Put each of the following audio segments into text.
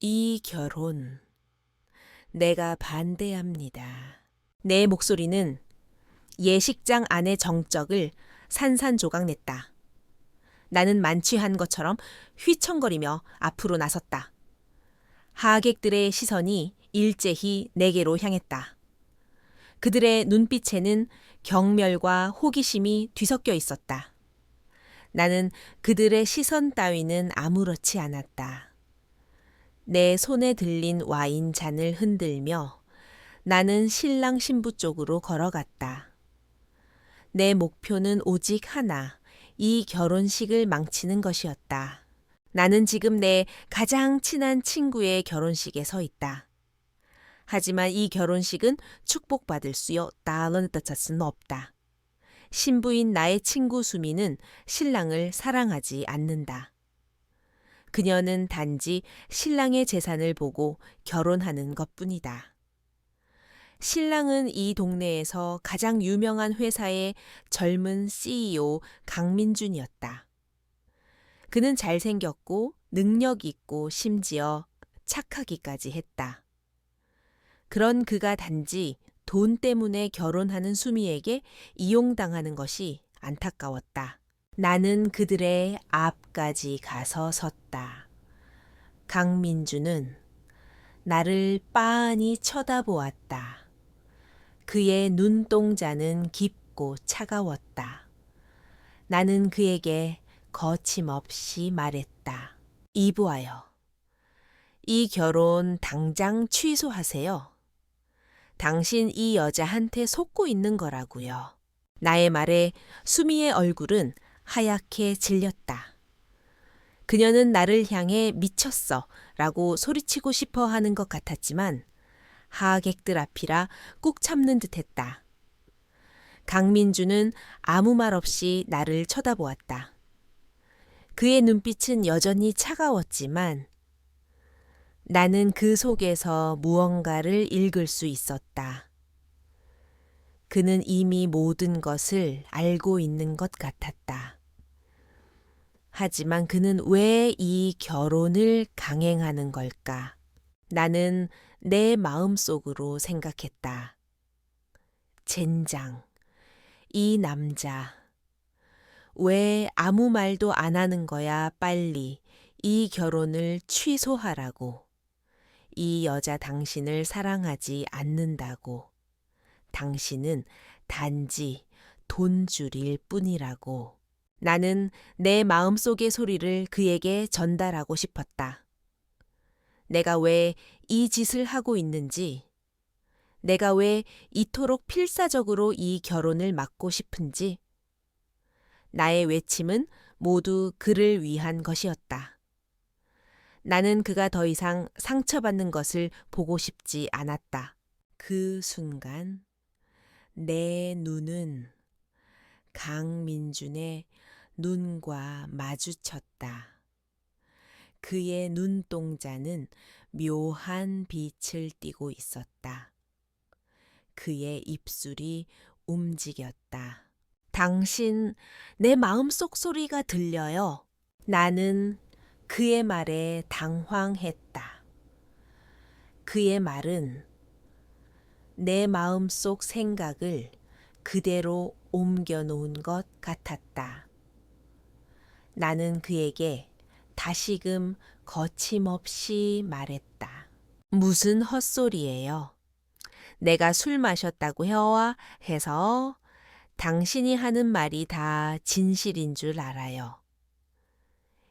이 결혼, 내가 반대합니다. 내 목소리는 예식장 안의 정적을 산산조각냈다. 나는 만취한 것처럼 휘청거리며 앞으로 나섰다. 하객들의 시선이 일제히 내게로 향했다. 그들의 눈빛에는 경멸과 호기심이 뒤섞여 있었다. 나는 그들의 시선 따위는 아무렇지 않았다. 내 손에 들린 와인 잔을 흔들며 나는 신랑 신부 쪽으로 걸어갔다. 내 목표는 오직 하나, 이 결혼식을 망치는 것이었다. 나는 지금 내 가장 친한 친구의 결혼식에 서 있다. 하지만 이 결혼식은 축복받을 수요 따르는 뜻은 없다. 신부인 나의 친구 수미는 신랑을 사랑하지 않는다. 그녀는 단지 신랑의 재산을 보고 결혼하는 것뿐이다. 신랑은 이 동네에서 가장 유명한 회사의 젊은 CEO 강민준이었다. 그는 잘생겼고 능력 있고 심지어 착하기까지 했다. 그런 그가 단지 돈 때문에 결혼하는 수미에게 이용당하는 것이 안타까웠다. 나는 그들의 앞까지 가서 섰다. 강민주는 나를 빤히 쳐다보았다. 그의 눈동자는 깊고 차가웠다. 나는 그에게 거침없이 말했다. 이보아요. 이 결혼 당장 취소하세요. 당신 이 여자한테 속고 있는 거라고요. 나의 말에 수미의 얼굴은 하얗게 질렸다. 그녀는 나를 향해 미쳤어 라고 소리치고 싶어 하는 것 같았지만 하객들 앞이라 꾹 참는 듯했다. 강민주는 아무 말 없이 나를 쳐다보았다. 그의 눈빛은 여전히 차가웠지만 나는 그 속에서 무언가를 읽을 수 있었다. 그는 이미 모든 것을 알고 있는 것 같았다. 하지만 그는 왜 이 결혼을 강행하는 걸까? 나는 내 마음속으로 생각했다. 젠장, 이 남자. 왜 아무 말도 안 하는 거야, 빨리. 이 결혼을 취소하라고. 이 여자 당신을 사랑하지 않는다고. 당신은 단지 돈줄일 뿐이라고. 나는 내 마음속의 소리를 그에게 전달하고 싶었다. 내가 왜 이 짓을 하고 있는지, 내가 왜 이토록 필사적으로 이 결혼을 막고 싶은지, 나의 외침은 모두 그를 위한 것이었다. 나는 그가 더 이상 상처받는 것을 보고 싶지 않았다. 그 순간 내 눈은 강민준의 눈과 마주쳤다. 그의 눈동자는 묘한 빛을 띠고 있었다. 그의 입술이 움직였다. 당신, 내 마음속 소리가 들려요. 나는 그의 말에 당황했다. 그의 말은 내 마음속 생각을 그대로 옮겨 놓은 것 같았다. 나는 그에게 다시금 거침없이 말했다. 무슨 헛소리예요. 내가 술 마셨다고 해서 당신이 하는 말이 다 진실인 줄 알아요.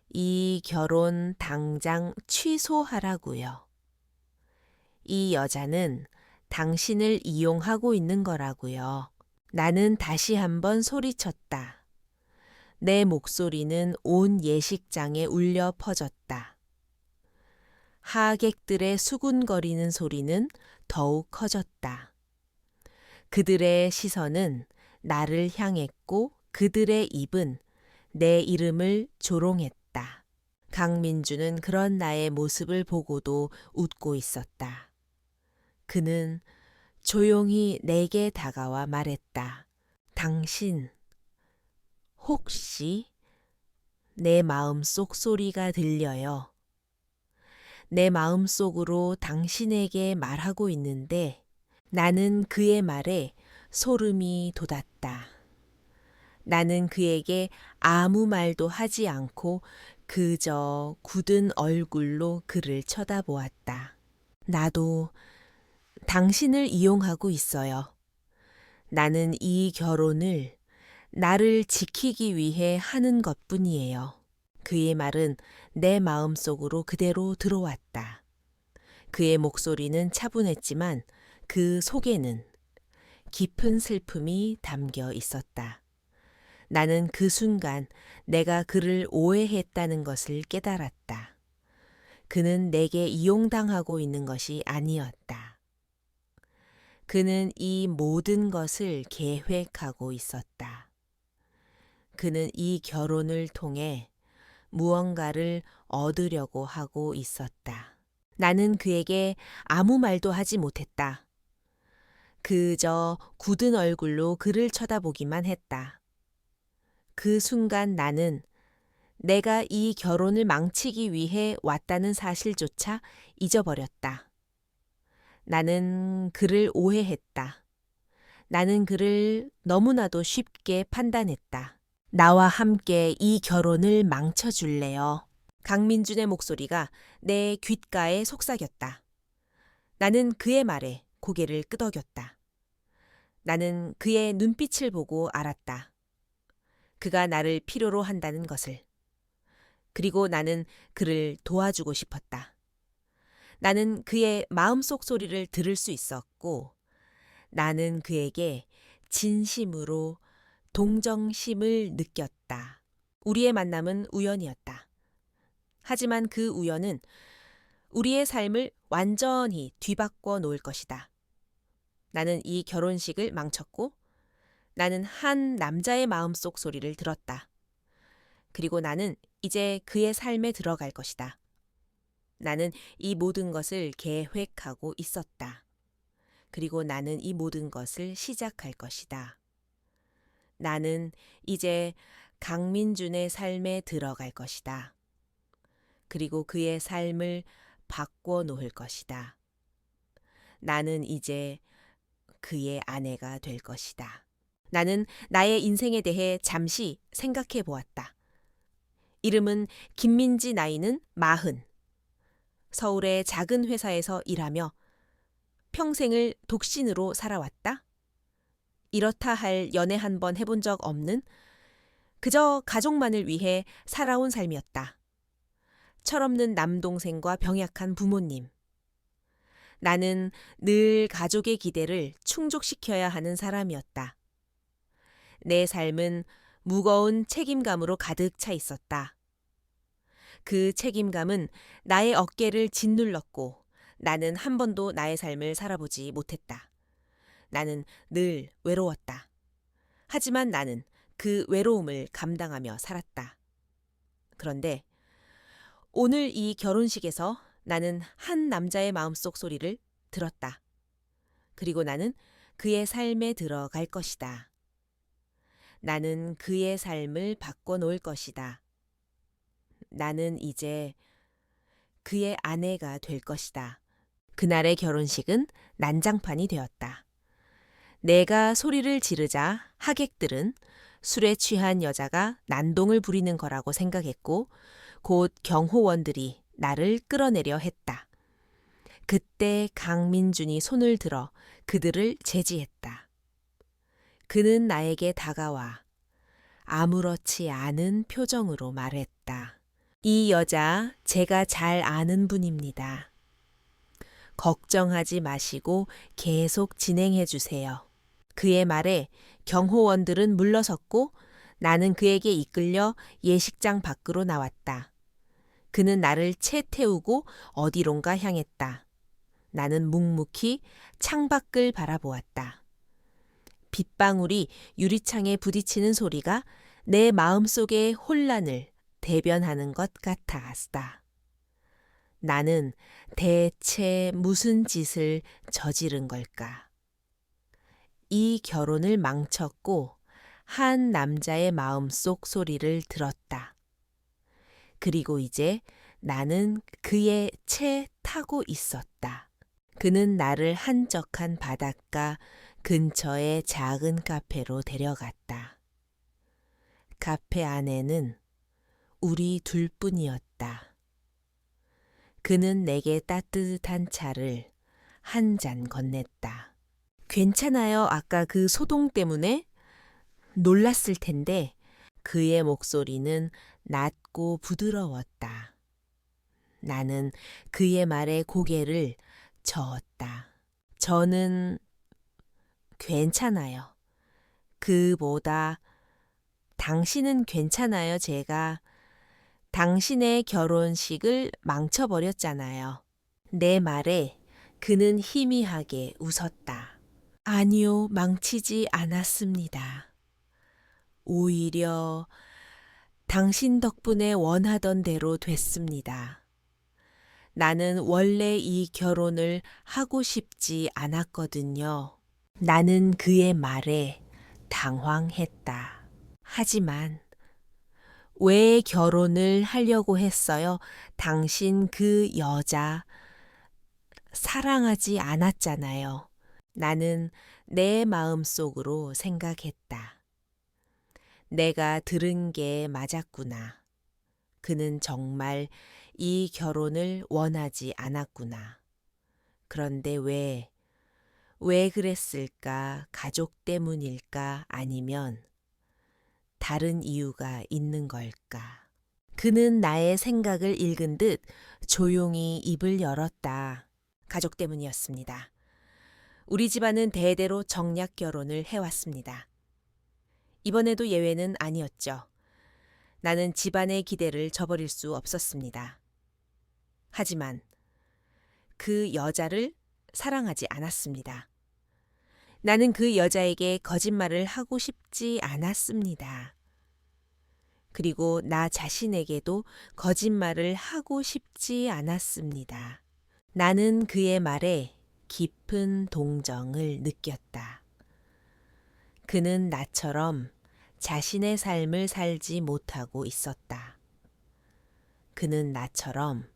이 결혼 당장 취소하라고요. 이 여자는 당신을 이용하고 있는 거라고요. 나는 다시 한번 소리쳤다. 내 목소리는 온 예식장에 울려 퍼졌다. 하객들의 수군거리는 소리는 더욱 커졌다. 그들의 시선은 나를 향했고 그들의 입은 내 이름을 조롱했다. 강민주는 그런 나의 모습을 보고도 웃고 있었다. 그는 조용히 내게 다가와 말했다. 당신, 혹시 내 마음속 소리가 들려요. 내 마음속으로 당신에게 말하고 있는데 나는 그의 말에 소름이 돋았다. 나는 그에게 아무 말도 하지 않고 그저 굳은 얼굴로 그를 쳐다보았다. 나도 당신을 이용하고 있어요. 나는 이 결혼을 나를 지키기 위해 하는 것뿐이에요. 그의 말은 내 마음속으로 그대로 들어왔다. 그의 목소리는 차분했지만 그 속에는 깊은 슬픔이 담겨 있었다. 나는 그 순간 내가 그를 오해했다는 것을 깨달았다. 그는 내게 이용당하고 있는 것이 아니었다. 그는 이 모든 것을 계획하고 있었다. 그는 이 결혼을 통해 무언가를 얻으려고 하고 있었다. 나는 그에게 아무 말도 하지 못했다. 그저 굳은 얼굴로 그를 쳐다보기만 했다. 그 순간 나는 내가 이 결혼을 망치기 위해 왔다는 사실조차 잊어버렸다. 나는 그를 오해했다. 나는 그를 너무나도 쉽게 판단했다. 나와 함께 이 결혼을 망쳐줄래요? 강민준의 목소리가 내 귓가에 속삭였다. 나는 그의 말에 고개를 끄덕였다. 나는 그의 눈빛을 보고 알았다. 그가 나를 필요로 한다는 것을. 그리고 나는 그를 도와주고 싶었다. 나는 그의 마음속 소리를 들을 수 있었고 나는 그에게 진심으로 동정심을 느꼈다. 우리의 만남은 우연이었다. 하지만 그 우연은 우리의 삶을 완전히 뒤바꿔 놓을 것이다. 나는 이 결혼식을 망쳤고 나는 한 남자의 마음속 소리를 들었다. 그리고 나는 이제 그의 삶에 들어갈 것이다. 나는 이 모든 것을 계획하고 있었다. 그리고 나는 이 모든 것을 시작할 것이다. 나는 이제 강민준의 삶에 들어갈 것이다. 그리고 그의 삶을 바꿔 놓을 것이다. 나는 이제 그의 아내가 될 것이다. 나는 나의 인생에 대해 잠시 생각해 보았다. 이름은 김민지, 나이는 40. 서울의 작은 회사에서 일하며 평생을 독신으로 살아왔다. 이렇다 할 연애 한 번 해본 적 없는 그저 가족만을 위해 살아온 삶이었다. 철없는 남동생과 병약한 부모님. 나는 늘 가족의 기대를 충족시켜야 하는 사람이었다. 내 삶은 무거운 책임감으로 가득 차 있었다. 그 책임감은 나의 어깨를 짓눌렀고 나는 한 번도 나의 삶을 살아보지 못했다. 나는 늘 외로웠다. 하지만 나는 그 외로움을 감당하며 살았다. 그런데 오늘 이 결혼식에서 나는 한 남자의 마음속 소리를 들었다. 그리고 나는 그의 삶에 들어갈 것이다. 나는 그의 삶을 바꿔놓을 것이다. 나는 이제 그의 아내가 될 것이다. 그날의 결혼식은 난장판이 되었다. 내가 소리를 지르자 하객들은 술에 취한 여자가 난동을 부리는 거라고 생각했고 곧 경호원들이 나를 끌어내려 했다. 그때 강민준이 손을 들어 그들을 제지했다. 그는 나에게 다가와 아무렇지 않은 표정으로 말했다. 이 여자 제가 잘 아는 분입니다. 걱정하지 마시고 계속 진행해 주세요. 그의 말에 경호원들은 물러섰고 나는 그에게 이끌려 예식장 밖으로 나왔다. 그는 나를 채 태우고 어디론가 향했다. 나는 묵묵히 창밖을 바라보았다. 빗방울이 유리창에 부딪히는 소리가 내 마음속의 혼란을 대변하는 것 같았다. 나는 대체 무슨 짓을 저지른 걸까? 이 결혼을 망쳤고 한 남자의 마음속 소리를 들었다. 그리고 이제 나는 그의 채 타고 있었다. 그는 나를 한적한 바닷가 근처의 작은 카페로 데려갔다. 카페 안에는 우리 둘뿐이었다. 그는 내게 따뜻한 차를 한 잔 건넸다. 괜찮아요. 아까 그 소동 때문에 놀랐을 텐데 그의 목소리는 낮고 부드러웠다. 나는 그의 말에 고개를 저었다. 저는 괜찮아요. 그보다 당신은 괜찮아요. 제가 당신의 결혼식을 망쳐버렸잖아요. 내 말에 그는 희미하게 웃었다. 아니요, 망치지 않았습니다. 오히려 당신 덕분에 원하던 대로 됐습니다. 나는 원래 이 결혼을 하고 싶지 않았거든요. 나는 그의 말에 당황했다. 하지만 왜 결혼을 하려고 했어요? 당신 그 여자 사랑하지 않았잖아요. 나는 내 마음속으로 생각했다. 내가 들은 게 맞았구나. 그는 정말 이 결혼을 원하지 않았구나. 그런데 왜 그랬을까? 가족 때문일까? 아니면 다른 이유가 있는 걸까? 그는 나의 생각을 읽은 듯 조용히 입을 열었다. 가족 때문이었습니다. 우리 집안은 대대로 정략 결혼을 해왔습니다. 이번에도 예외는 아니었죠. 나는 집안의 기대를 저버릴 수 없었습니다. 하지만 그 여자를 사랑하지 않았습니다. 나는 그 여자에게 거짓말을 하고 싶지 않았습니다. 그리고 나 자신에게도 거짓말을 하고 싶지 않았습니다. 나는 그의 말에 깊은 동정을 느꼈다. 그는 나처럼 자신의 삶을 살지 못하고 있었다. 그는 나처럼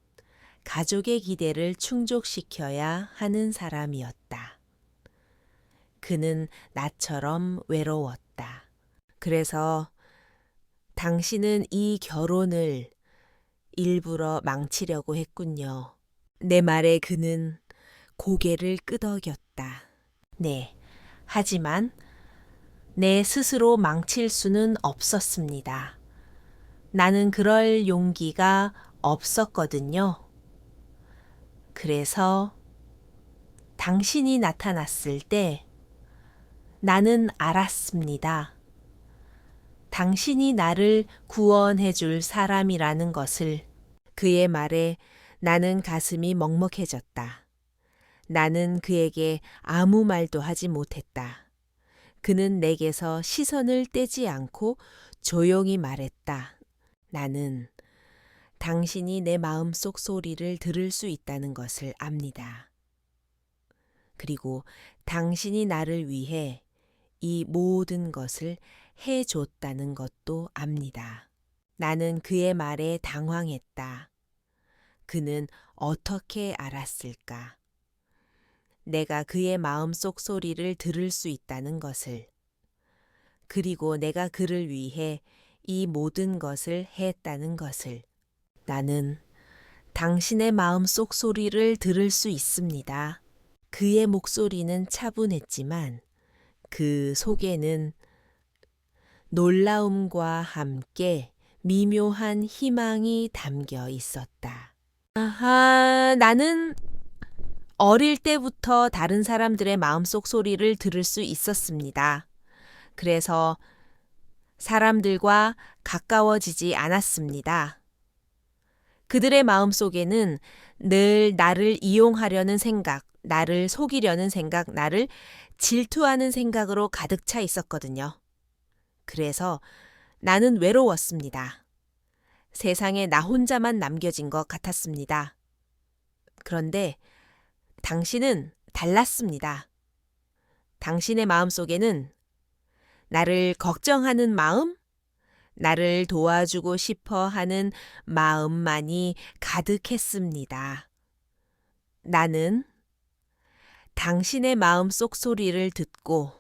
가족의 기대를 충족시켜야 하는 사람이었다. 그는 나처럼 외로웠다. 그래서 당신은 이 결혼을 일부러 망치려고 했군요. 내 말에 그는 고개를 끄덕였다. 네, 하지만 내 스스로 망칠 수는 없었습니다. 나는 그럴 용기가 없었거든요. 그래서 당신이 나타났을 때 나는 알았습니다. 당신이 나를 구원해 줄 사람이라는 것을. 그의 말에 나는 가슴이 먹먹해졌다. 나는 그에게 아무 말도 하지 못했다. 그는 내게서 시선을 떼지 않고 조용히 말했다. 나는 당신이 내 마음속 소리를 들을 수 있다는 것을 압니다. 그리고 당신이 나를 위해 이 모든 것을 해줬다는 것도 압니다. 나는 그의 말에 당황했다. 그는 어떻게 알았을까? 내가 그의 마음속 소리를 들을 수 있다는 것을, 그리고 내가 그를 위해 이 모든 것을 했다는 것을. 나는 당신의 마음속 소리를 들을 수 있습니다. 그의 목소리는 차분했지만 그 속에는 놀라움과 함께 미묘한 희망이 담겨 있었다. 아하, 나는 어릴 때부터 다른 사람들의 마음속 소리를 들을 수 있었습니다. 그래서 사람들과 가까워지지 않았습니다. 그들의 마음속에는 늘 나를 이용하려는 생각, 나를 속이려는 생각, 나를 질투하는 생각으로 가득 차 있었거든요. 그래서 나는 외로웠습니다. 세상에 나 혼자만 남겨진 것 같았습니다. 그런데 당신은 달랐습니다. 당신의 마음속에는 나를 걱정하는 마음, 나를 도와주고 싶어 하는 마음만이 가득했습니다. 나는 당신의 마음속 소리를 듣고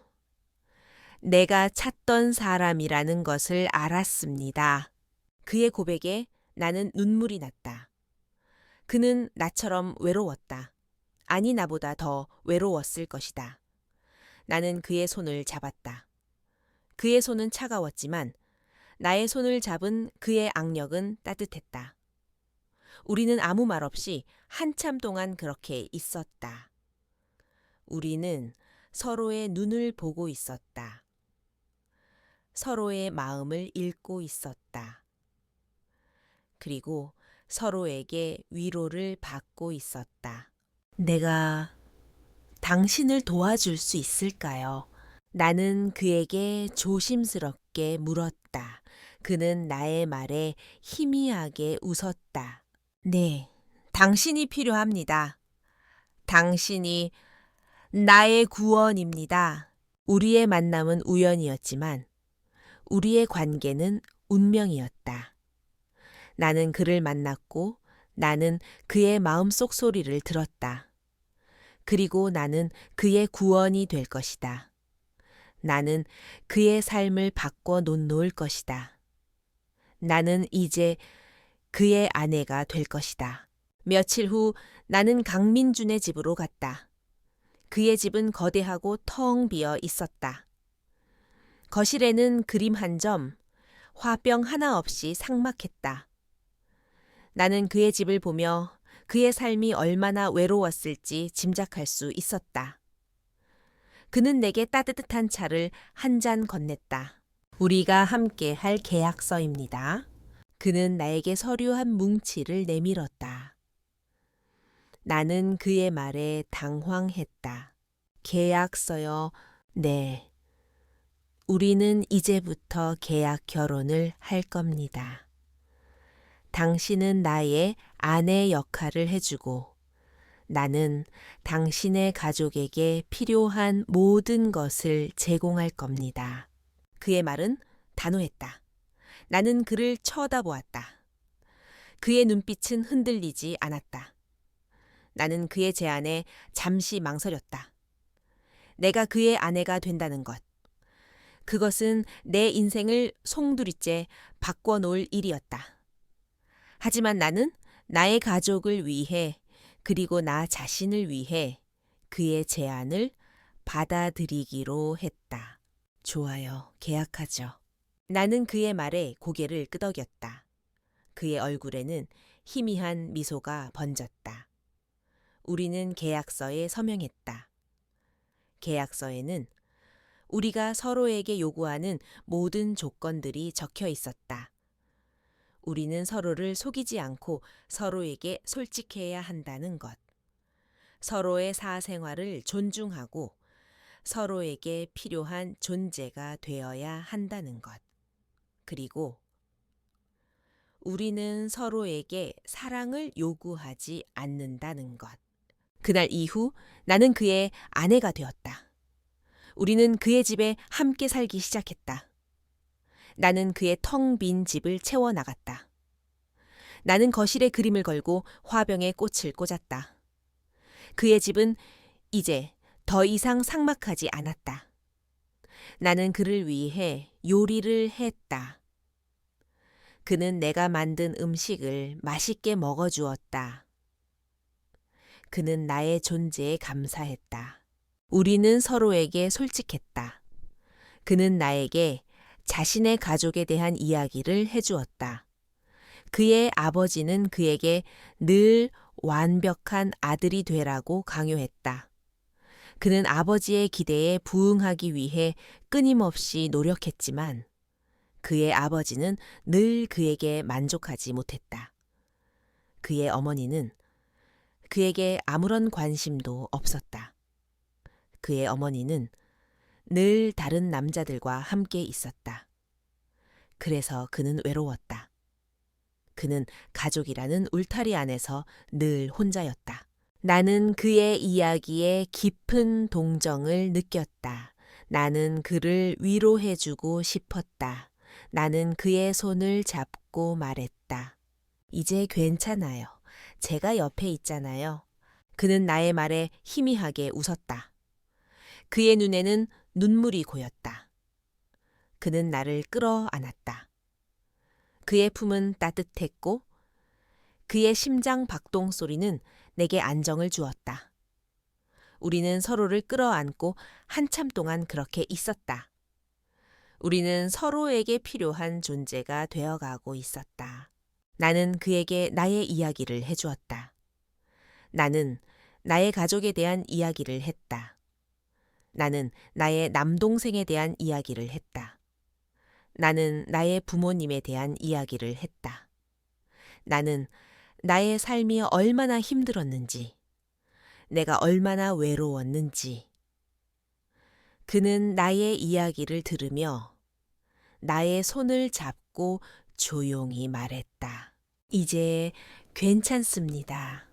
내가 찾던 사람이라는 것을 알았습니다. 그의 고백에 나는 눈물이 났다. 그는 나처럼 외로웠다. 아니, 나보다 더 외로웠을 것이다. 나는 그의 손을 잡았다. 그의 손은 차가웠지만 나의 손을 잡은 그의 악력은 따뜻했다. 우리는 아무 말 없이 한참 동안 그렇게 있었다. 우리는 서로의 눈을 보고 있었다. 서로의 마음을 읽고 있었다. 그리고 서로에게 위로를 받고 있었다. 내가 당신을 도와줄 수 있을까요? 나는 그에게 조심스럽게 물었다. 그는 나의 말에 희미하게 웃었다. 네, 당신이 필요합니다. 당신이 나의 구원입니다. 우리의 만남은 우연이었지만 우리의 관계는 운명이었다. 나는 그를 만났고 나는 그의 마음속 소리를 들었다. 그리고 나는 그의 구원이 될 것이다. 나는 그의 삶을 바꿔 놓을 것이다. 나는 이제 그의 아내가 될 것이다. 며칠 후 나는 강민준의 집으로 갔다. 그의 집은 거대하고 텅 비어 있었다. 거실에는 그림 한 점, 화병 하나 없이 삭막했다. 나는 그의 집을 보며 그의 삶이 얼마나 외로웠을지 짐작할 수 있었다. 그는 내게 따뜻한 차를 한 잔 건넸다. 우리가 함께 할 계약서입니다. 그는 나에게 서류 한 뭉치를 내밀었다. 나는 그의 말에 당황했다. 계약서요. 네. 우리는 이제부터 계약 결혼을 할 겁니다. 당신은 나의 아내 역할을 해주고 나는 당신의 가족에게 필요한 모든 것을 제공할 겁니다. 그의 말은 단호했다. 나는 그를 쳐다보았다. 그의 눈빛은 흔들리지 않았다. 나는 그의 제안에 잠시 망설였다. 내가 그의 아내가 된다는 것. 그것은 내 인생을 송두리째 바꿔놓을 일이었다. 하지만 나는 나의 가족을 위해 그리고 나 자신을 위해 그의 제안을 받아들이기로 했다. 좋아요, 계약하죠. 나는 그의 말에 고개를 끄덕였다. 그의 얼굴에는 희미한 미소가 번졌다. 우리는 계약서에 서명했다. 계약서에는 우리가 서로에게 요구하는 모든 조건들이 적혀 있었다. 우리는 서로를 속이지 않고 서로에게 솔직해야 한다는 것. 서로의 사생활을 존중하고 서로에게 필요한 존재가 되어야 한다는 것. 그리고 우리는 서로에게 사랑을 요구하지 않는다는 것. 그날 이후 나는 그의 아내가 되었다. 우리는 그의 집에 함께 살기 시작했다. 나는 그의 텅 빈 집을 채워나갔다. 나는 거실에 그림을 걸고 화병에 꽃을 꽂았다. 그의 집은 이제 더 이상 삭막하지 않았다. 나는 그를 위해 요리를 했다. 그는 내가 만든 음식을 맛있게 먹어주었다. 그는 나의 존재에 감사했다. 우리는 서로에게 솔직했다. 그는 나에게 자신의 가족에 대한 이야기를 해주었다. 그의 아버지는 그에게 늘 완벽한 아들이 되라고 강요했다. 그는 아버지의 기대에 부응하기 위해 끊임없이 노력했지만 그의 아버지는 늘 그에게 만족하지 못했다. 그의 어머니는 그에게 아무런 관심도 없었다. 그의 어머니는 늘 다른 남자들과 함께 있었다. 그래서 그는 외로웠다. 그는 가족이라는 울타리 안에서 늘 혼자였다. 나는 그의 이야기에 깊은 동정을 느꼈다. 나는 그를 위로해주고 싶었다. 나는 그의 손을 잡고 말했다. 이제 괜찮아요. 제가 옆에 있잖아요. 그는 나의 말에 희미하게 웃었다. 그의 눈에는 눈물이 고였다. 그는 나를 끌어안았다. 그의 품은 따뜻했고 그의 심장 박동 소리는 내게 안정을 주었다. 우리는 서로를 끌어안고 한참 동안 그렇게 있었다. 우리는 서로에게 필요한 존재가 되어가고 있었다. 나는 그에게 나의 이야기를 해주었다. 나는 나의 가족에 대한 이야기를 했다. 나는 나의 남동생에 대한 이야기를 했다. 나는 나의 부모님에 대한 이야기를 했다. 나는 나의 삶이 얼마나 힘들었는지, 내가 얼마나 외로웠는지. 그는 나의 이야기를 들으며 나의 손을 잡고 조용히 말했다. 이제 괜찮습니다.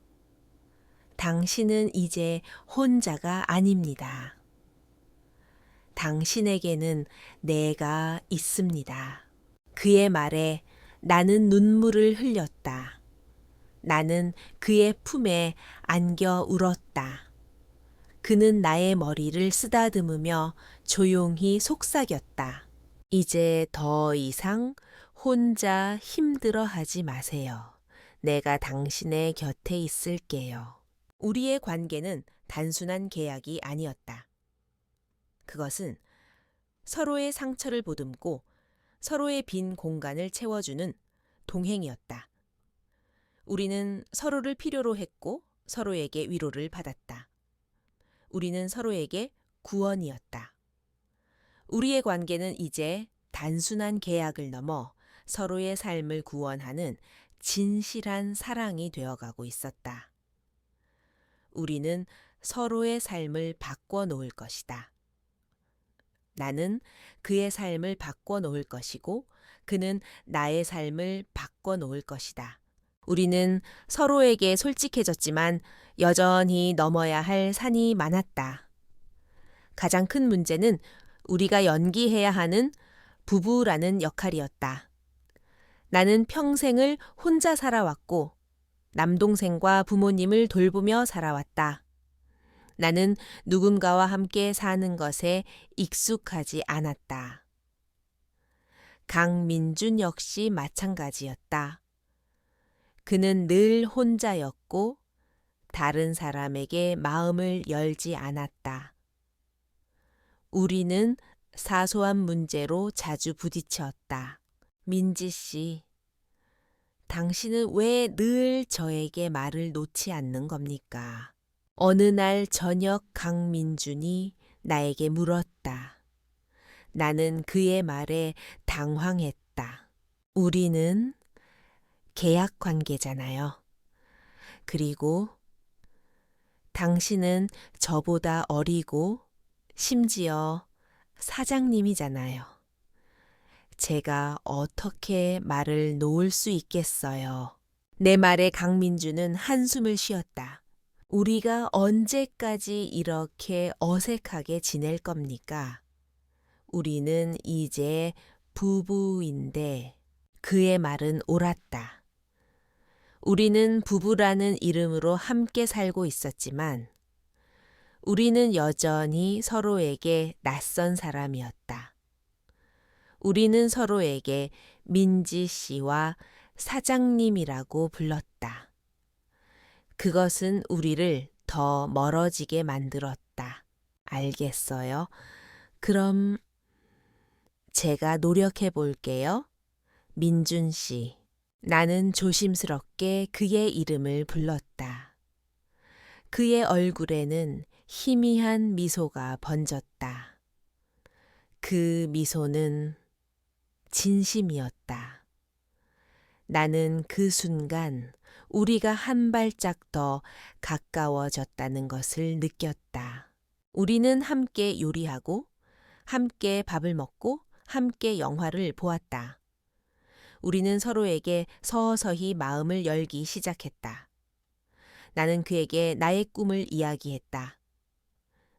당신은 이제 혼자가 아닙니다. 당신에게는 내가 있습니다. 그의 말에 나는 눈물을 흘렸다. 나는 그의 품에 안겨 울었다. 그는 나의 머리를 쓰다듬으며 조용히 속삭였다. 이제 더 이상 혼자 힘들어하지 마세요. 내가 당신의 곁에 있을게요. 우리의 관계는 단순한 계약이 아니었다. 그것은 서로의 상처를 보듬고 서로의 빈 공간을 채워주는 동행이었다. 우리는 서로를 필요로 했고 서로에게 위로를 받았다. 우리는 서로에게 구원이었다. 우리의 관계는 이제 단순한 계약을 넘어 서로의 삶을 구원하는 진실한 사랑이 되어가고 있었다. 우리는 서로의 삶을 바꿔 놓을 것이다. 나는 그의 삶을 바꿔 놓을 것이고 그는 나의 삶을 바꿔 놓을 것이다. 우리는 서로에게 솔직해졌지만 여전히 넘어야 할 산이 많았다. 가장 큰 문제는 우리가 연기해야 하는 부부라는 역할이었다. 나는 평생을 혼자 살아왔고 남동생과 부모님을 돌보며 살아왔다. 나는 누군가와 함께 사는 것에 익숙하지 않았다. 강민준 역시 마찬가지였다. 그는 늘 혼자였고 다른 사람에게 마음을 열지 않았다. 우리는 사소한 문제로 자주 부딪혔다. 민지 씨, 당신은 왜 늘 저에게 말을 놓지 않는 겁니까? 어느 날 저녁 강민준이 나에게 물었다. 나는 그의 말에 당황했다. 우리는 계약 관계잖아요. 그리고 당신은 저보다 어리고 심지어 사장님이잖아요. 제가 어떻게 말을 놓을 수 있겠어요. 내 말에 강민주는 한숨을 쉬었다. 우리가 언제까지 이렇게 어색하게 지낼 겁니까? 우리는 이제 부부인데 그의 말은 옳았다. 우리는 부부라는 이름으로 함께 살고 있었지만 우리는 여전히 서로에게 낯선 사람이었다. 우리는 서로에게 민지 씨와 사장님이라고 불렀다. 그것은 우리를 더 멀어지게 만들었다. 알겠어요? 그럼 제가 노력해 볼게요. 민준 씨. 나는 조심스럽게 그의 이름을 불렀다. 그의 얼굴에는 희미한 미소가 번졌다. 그 미소는 진심이었다. 나는 그 순간 우리가 한 발짝 더 가까워졌다는 것을 느꼈다. 우리는 함께 요리하고, 함께 밥을 먹고, 함께 영화를 보았다. 우리는 서로에게 서서히 마음을 열기 시작했다. 나는 그에게 나의 꿈을 이야기했다.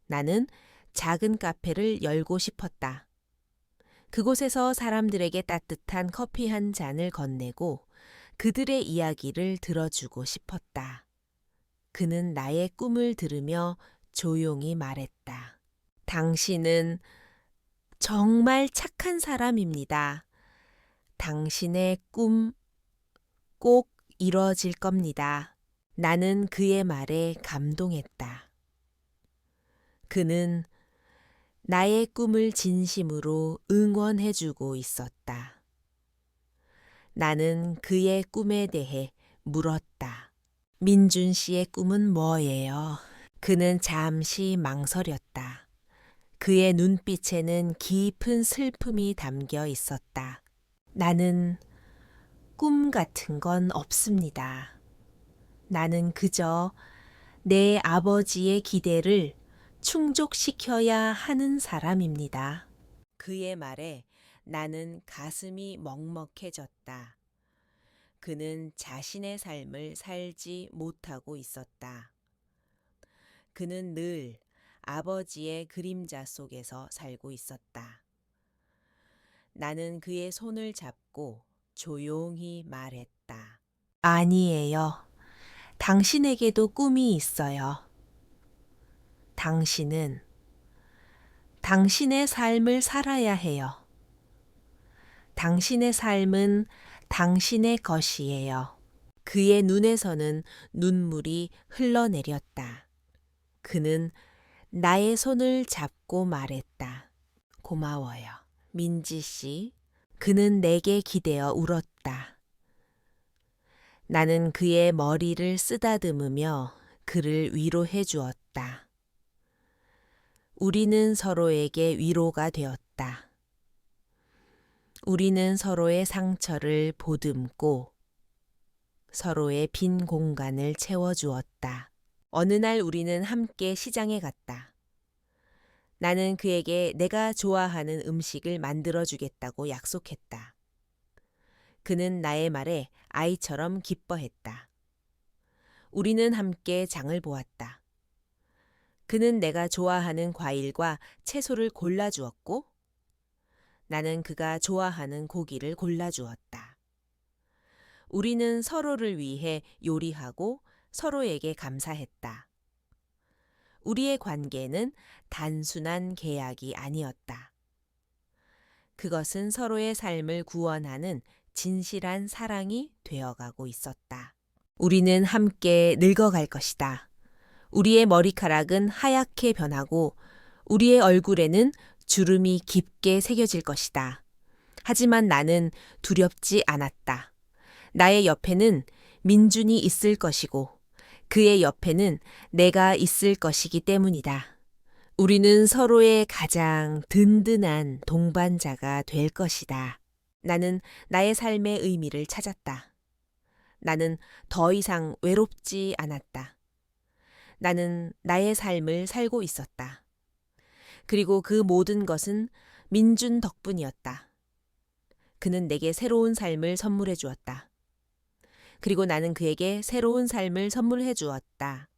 나는 작은 카페를 열고 싶었다. 그곳에서 사람들에게 따뜻한 커피 한 잔을 건네고 그들의 이야기를 들어주고 싶었다. 그는 나의 꿈을 들으며 조용히 말했다. 당신은 정말 착한 사람입니다. 당신의 꿈 꼭 이뤄질 겁니다. 나는 그의 말에 감동했다. 그는 나의 꿈을 진심으로 응원해주고 있었다. 나는 그의 꿈에 대해 물었다. 민준 씨의 꿈은 뭐예요? 그는 잠시 망설였다. 그의 눈빛에는 깊은 슬픔이 담겨 있었다. 나는 꿈 같은 건 없습니다. 나는 그저 내 아버지의 기대를 충족시켜야 하는 사람입니다. 그의 말에 나는 가슴이 먹먹해졌다. 그는 자신의 삶을 살지 못하고 있었다. 그는 늘 아버지의 그림자 속에서 살고 있었다. 나는 그의 손을 잡고 조용히 말했다. 아니에요. 당신에게도 꿈이 있어요. 당신은 당신의 삶을 살아야 해요. 당신의 삶은 당신의 것이에요. 그의 눈에서는 눈물이 흘러내렸다. 그는 나의 손을 잡고 말했다. 고마워요. 민지 씨. 그는 내게 기대어 울었다. 나는 그의 머리를 쓰다듬으며 그를 위로해 주었다. 우리는 서로에게 위로가 되었다. 우리는 서로의 상처를 보듬고 서로의 빈 공간을 채워주었다. 어느 날 우리는 함께 시장에 갔다. 나는 그에게 내가 좋아하는 음식을 만들어주겠다고 약속했다. 그는 나의 말에 아이처럼 기뻐했다. 우리는 함께 장을 보았다. 그는 내가 좋아하는 과일과 채소를 골라주었고 나는 그가 좋아하는 고기를 골라주었다. 우리는 서로를 위해 요리하고 서로에게 감사했다. 우리의 관계는 단순한 계약이 아니었다. 그것은 서로의 삶을 구원하는 진실한 사랑이 되어가고 있었다. 우리는 함께 늙어갈 것이다. 우리의 머리카락은 하얗게 변하고 우리의 얼굴에는 주름이 깊게 새겨질 것이다. 하지만 나는 두렵지 않았다. 나의 옆에는 민준이 있을 것이고 그의 옆에는 내가 있을 것이기 때문이다. 우리는 서로의 가장 든든한 동반자가 될 것이다. 나는 나의 삶의 의미를 찾았다. 나는 더 이상 외롭지 않았다. 나는 나의 삶을 살고 있었다. 그리고 그 모든 것은 민준 덕분이었다. 그는 내게 새로운 삶을 선물해 주었다. 그리고 나는 그에게 새로운 삶을 선물해 주었다.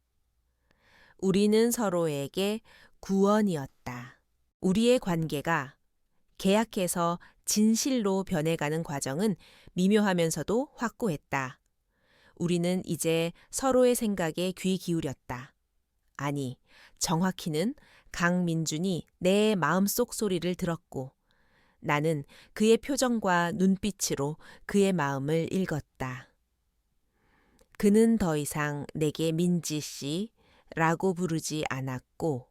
우리는 서로에게 구원이었다. 우리의 관계가 계약해서 진실로 변해가는 과정은 미묘하면서도 확고했다. 우리는 이제 서로의 생각에 귀 기울였다. 아니, 정확히는 강민준이 내 마음속 소리를 들었고 나는 그의 표정과 눈빛으로 그의 마음을 읽었다. 그는 더 이상 내게 민지 씨라고 부르지 않았고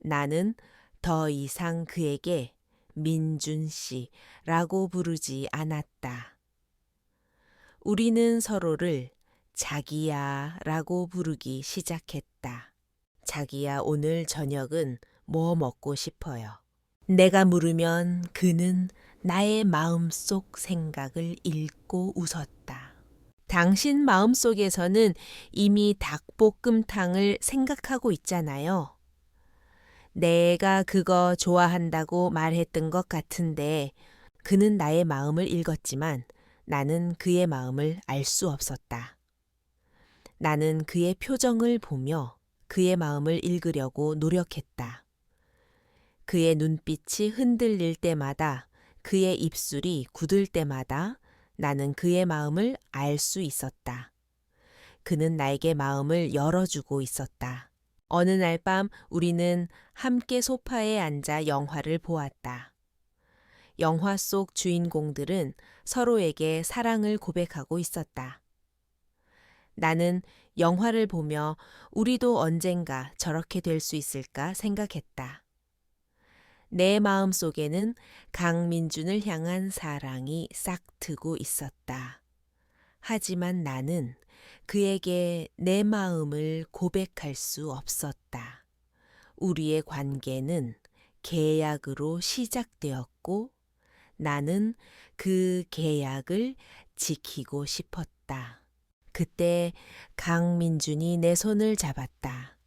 나는 더 이상 그에게 민준 씨라고 부르지 않았다. 우리는 서로를 자기야라고 부르기 시작했다. 자기야, 오늘 저녁은 뭐 먹고 싶어요? 내가 물으면 그는 나의 마음속 생각을 읽고 웃었다. 당신 마음속에서는 이미 닭볶음탕을 생각하고 있잖아요. 내가 그거 좋아한다고 말했던 것 같은데 그는 나의 마음을 읽었지만 나는 그의 마음을 알 수 없었다. 나는 그의 표정을 보며 그의 마음을 읽으려고 노력했다. 그의 눈빛이 흔들릴 때마다, 그의 입술이 굳을 때마다 나는 그의 마음을 알 수 있었다. 그는 나에게 마음을 열어주고 있었다. 어느 날 밤 우리는 함께 소파에 앉아 영화를 보았다. 영화 속 주인공들은 서로에게 사랑을 고백하고 있었다. 나는 영화를 보며 우리도 언젠가 저렇게 될 수 있을까 생각했다. 내 마음 속에는 강민준을 향한 사랑이 싹트고 있었다. 하지만 나는 그에게 내 마음을 고백할 수 없었다. 우리의 관계는 계약으로 시작되었고 나는 그 계약을 지키고 싶었다. 그때 강민준이 내 손을 잡았다.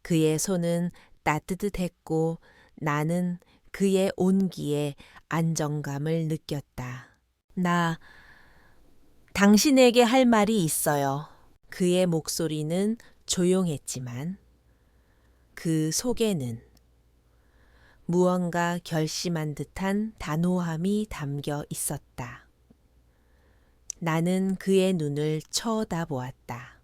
그의 손은 따뜻했고 나는 그의 온기에 안정감을 느꼈다. 나 당신에게 할 말이 있어요. 그의 목소리는 조용했지만 그 속에는 무언가 결심한 듯한 단호함이 담겨 있었다. 나는 그의 눈을 쳐다보았다.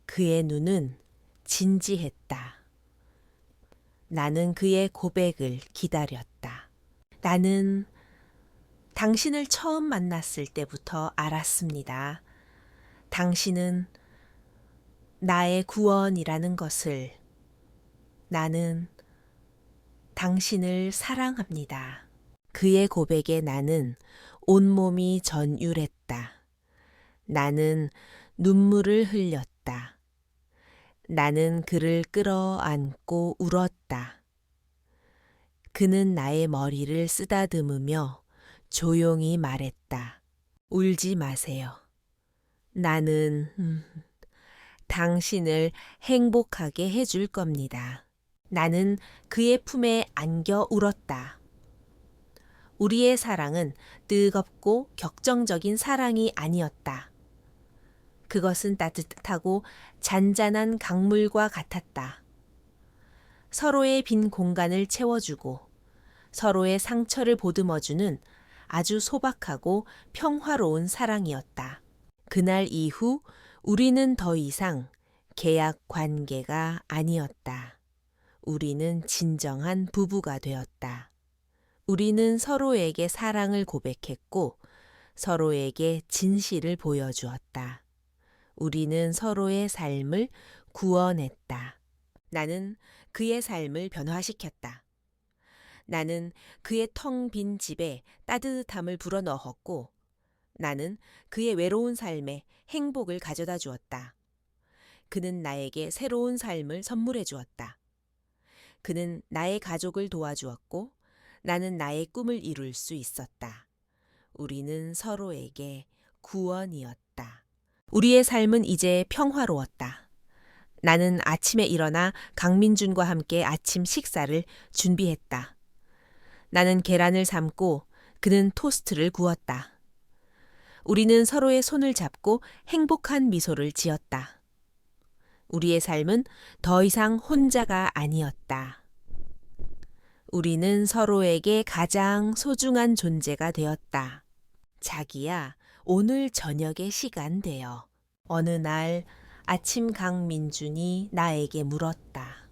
그의 눈은 진지했다. 나는 그의 고백을 기다렸다. 나는 당신을 처음 만났을 때부터 알았습니다. 당신은 나의 구원이라는 것을. 나는 당신을 사랑합니다. 그의 고백에 나는 온몸이 전율했다. 나는 눈물을 흘렸다. 나는 그를 끌어안고 울었다. 그는 나의 머리를 쓰다듬으며 조용히 말했다. 울지 마세요. 나는 당신을 행복하게 해줄 겁니다. 나는 그의 품에 안겨 울었다. 우리의 사랑은 뜨겁고 격정적인 사랑이 아니었다. 그것은 따뜻하고 잔잔한 강물과 같았다. 서로의 빈 공간을 채워주고 서로의 상처를 보듬어주는 아주 소박하고 평화로운 사랑이었다. 그날 이후 우리는 더 이상 계약 관계가 아니었다. 우리는 진정한 부부가 되었다. 우리는 서로에게 사랑을 고백했고 서로에게 진실을 보여주었다. 우리는 서로의 삶을 구원했다. 나는 그의 삶을 변화시켰다. 나는 그의 텅 빈 집에 따뜻함을 불어넣었고 나는 그의 외로운 삶에 행복을 가져다 주었다. 그는 나에게 새로운 삶을 선물해 주었다. 그는 나의 가족을 도와주었고 나는 나의 꿈을 이룰 수 있었다. 우리는 서로에게 구원이었다. 우리의 삶은 이제 평화로웠다. 나는 아침에 일어나 강민준과 함께 아침 식사를 준비했다. 나는 계란을 삶고 그는 토스트를 구웠다. 우리는 서로의 손을 잡고 행복한 미소를 지었다. 우리의 삶은 더 이상 혼자가 아니었다. 우리는 서로에게 가장 소중한 존재가 되었다. 자기야, 오늘 저녁에 시간 돼요. 어느 날 아침 강민준이 나에게 물었다.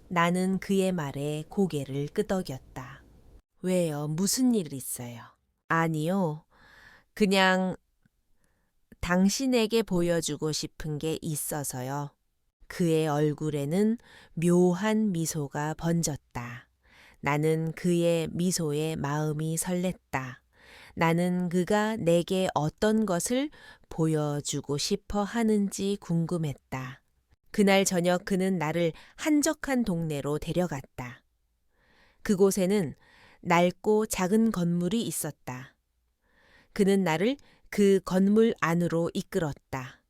나는 그의 말에 고개를 끄덕였다. 왜요? 무슨 일 있어요? 아니요. 그냥 당신에게 보여주고 싶은 게 있어서요. 그의 얼굴에는 묘한 미소가 번졌다. 나는 그의 미소에 마음이 설렜다. 나는 그가 내게 어떤 것을 보여주고 싶어 하는지 궁금했다. 그날 저녁 그는 나를 한적한 동네로 데려갔다. 그곳에는 낡고 작은 건물이 있었다. 그는 나를 그 건물 안으로 이끌었다.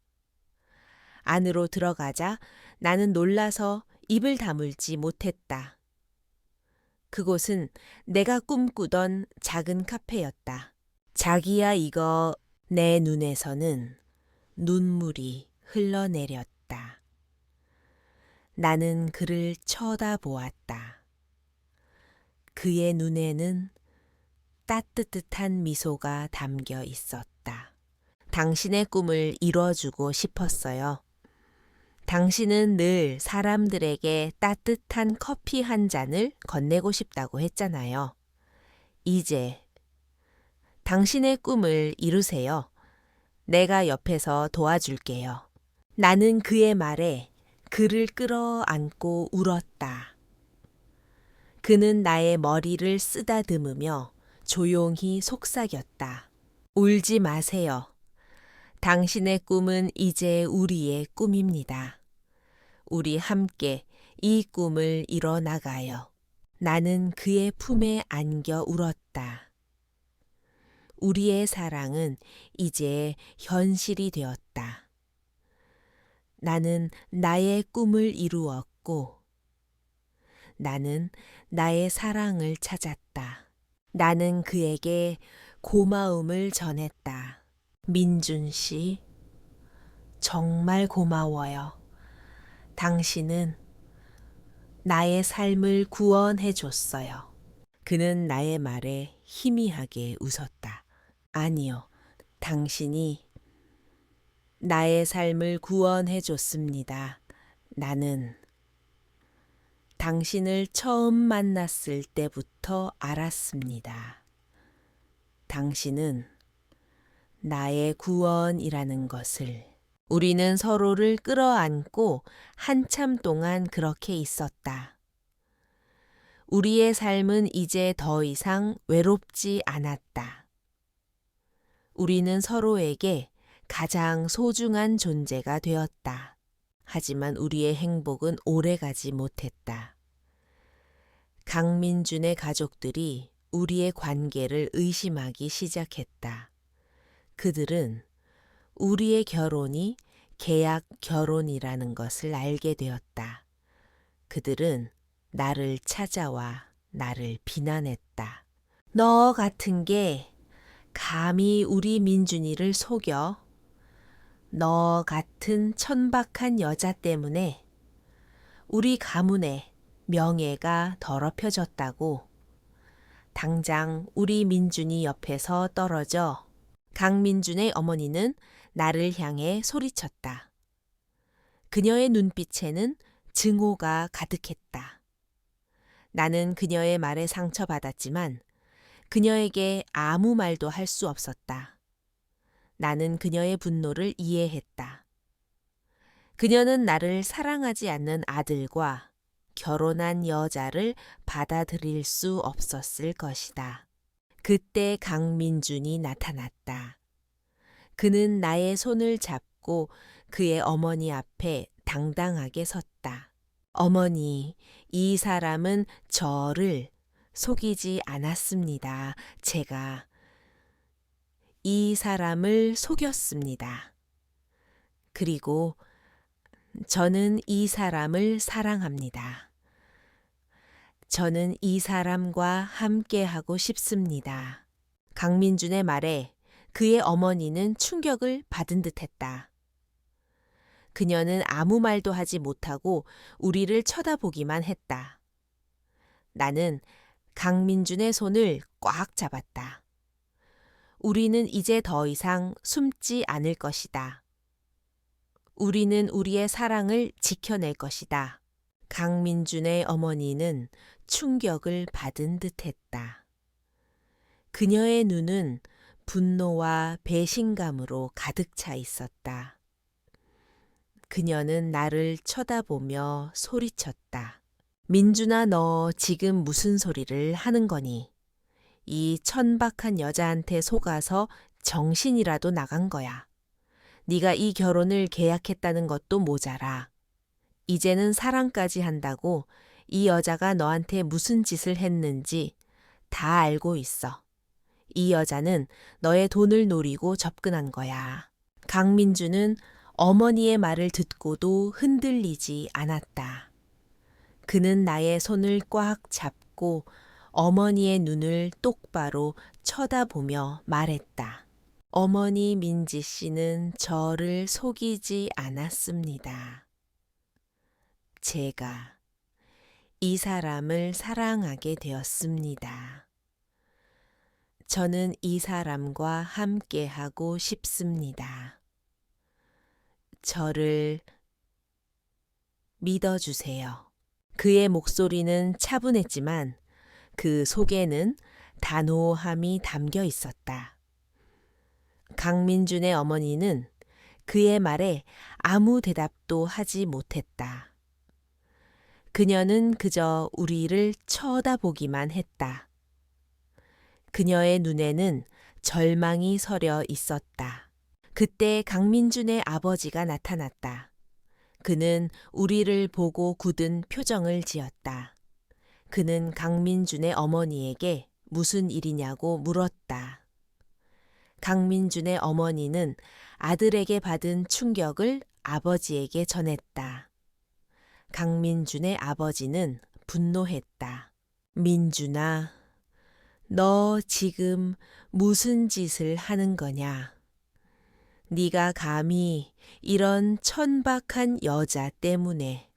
안으로 들어가자 나는 놀라서 입을 다물지 못했다. 그곳은 내가 꿈꾸던 작은 카페였다. 자기야, 이거. 내 눈에서는 눈물이 흘러내렸다. 나는 그를 쳐다보았다. 그의 눈에는 따뜻한 미소가 담겨 있었다. 당신의 꿈을 이뤄주고 싶었어요. 당신은 늘 사람들에게 따뜻한 커피 한 잔을 건네고 싶다고 했잖아요. 이제 당신의 꿈을 이루세요. 내가 옆에서 도와줄게요. 나는 그의 말에 그를 끌어안고 울었다. 그는 나의 머리를 쓰다듬으며 조용히 속삭였다. 울지 마세요. 당신의 꿈은 이제 우리의 꿈입니다. 우리 함께 이 꿈을 이뤄나가요. 나는 그의 품에 안겨 울었다. 우리의 사랑은 이제 현실이 되었다. 나는 나의 꿈을 이루었고, 나는 나의 사랑을 찾았다. 나는 그에게 고마움을 전했다. 민준 씨, 정말 고마워요. 당신은 나의 삶을 구원해 줬어요. 그는 나의 말에 희미하게 웃었다. 아니요, 당신이 나의 삶을 구원해 줬습니다. 나는 당신을 처음 만났을 때부터 알았습니다. 당신은 나의 구원이라는 것을. 우리는 서로를 끌어안고 한참 동안 그렇게 있었다. 우리의 삶은 이제 더 이상 외롭지 않았다. 우리는 서로에게 가장 소중한 존재가 되었다. 하지만 우리의 행복은 오래가지 못했다. 강민준의 가족들이 우리의 관계를 의심하기 시작했다. 그들은 우리의 결혼이 계약 결혼이라는 것을 알게 되었다. 그들은 나를 찾아와 나를 비난했다. 너 같은 게 감히 우리 민준이를 속여? 너 같은 천박한 여자 때문에 우리 가문의 명예가 더럽혀졌다고. 당장 우리 민준이 옆에서 떨어져. 강민준의 어머니는 나를 향해 소리쳤다. 그녀의 눈빛에는 증오가 가득했다. 나는 그녀의 말에 상처받았지만 그녀에게 아무 말도 할 수 없었다. 나는 그녀의 분노를 이해했다. 그녀는 나를 사랑하지 않는 아들과 결혼한 여자를 받아들일 수 없었을 것이다. 그때 강민준이 나타났다. 그는 나의 손을 잡고 그의 어머니 앞에 당당하게 섰다. 어머니, 이 사람은 저를 속이지 않았습니다. 제가 이 사람을 속였습니다. 그리고 저는 이 사람을 사랑합니다. 저는 이 사람과 함께하고 싶습니다. 강민준의 말에 그의 어머니는 충격을 받은 듯했다. 그녀는 아무 말도 하지 못하고 우리를 쳐다보기만 했다. 나는 강민준의 손을 꽉 잡았다. 우리는 이제 더 이상 숨지 않을 것이다. 우리는 우리의 사랑을 지켜낼 것이다. 강민준의 어머니는 충격을 받은 듯했다. 그녀의 눈은 분노와 배신감으로 가득 차 있었다. 그녀는 나를 쳐다보며 소리쳤다. 민준아, 너 지금 무슨 소리를 하는 거니? 이 천박한 여자한테 속아서 정신이라도 나간 거야. 네가 이 결혼을 계약했다는 것도 모자라. 이제는 사랑까지 한다고 이 여자가 너한테 무슨 짓을 했는지 다 알고 있어. 이 여자는 너의 돈을 노리고 접근한 거야. 강민주는 어머니의 말을 듣고도 흔들리지 않았다. 그는 나의 손을 꽉 잡고 어머니의 눈을 똑바로 쳐다보며 말했다. 어머니 민지 씨는 저를 속이지 않았습니다. 제가 이 사람을 사랑하게 되었습니다. 저는 이 사람과 함께하고 싶습니다. 저를 믿어주세요. 그의 목소리는 차분했지만 그 속에는 단호함이 담겨 있었다. 강민준의 어머니는 그의 말에 아무 대답도 하지 못했다. 그녀는 그저 우리를 쳐다보기만 했다. 그녀의 눈에는 절망이 서려 있었다. 그때 강민준의 아버지가 나타났다. 그는 우리를 보고 굳은 표정을 지었다. 그는 강민준의 어머니에게 무슨 일이냐고 물었다. 강민준의 어머니는 아들에게 받은 충격을 아버지에게 전했다. 강민준의 아버지는 분노했다. 민준아, 너 지금 무슨 짓을 하는 거냐? 네가 감히 이런 천박한 여자 때문에